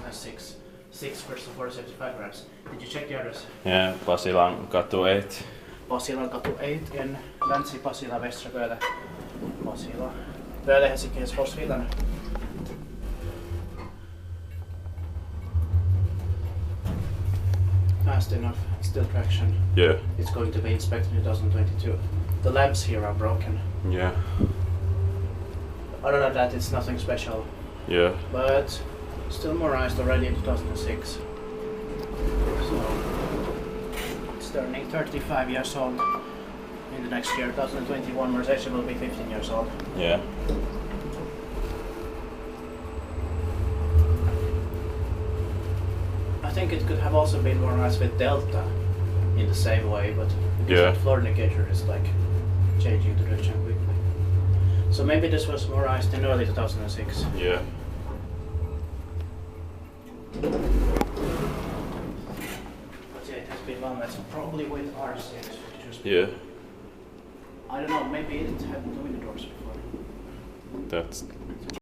2006. 6 versus 475 grams. Did you check the address? Yeah, Pasilankatu 8. Pasilankatu 8 in Länsi-Pasila, Västra Kone, Pasila. Kone, Helsinki, Helsingfors, Finland. Fast enough, still traction. Yeah. It's going to be inspected in 2022. The lamps here are broken. Yeah. Other than that, it's nothing special. Yeah. But still modernized already in 2006. So it's turning 35 years old in the next year. 2021 Mercedes will be 15 years old. Yeah. I think it could have also been modernized with Delta in the same way, but because the floor indicator is like changing the direction quickly. So maybe this was modernized in early 2006. Yeah. But yeah, it has been Valmet, probably with R6. Yeah. I don't know, maybe it had window doors before. That's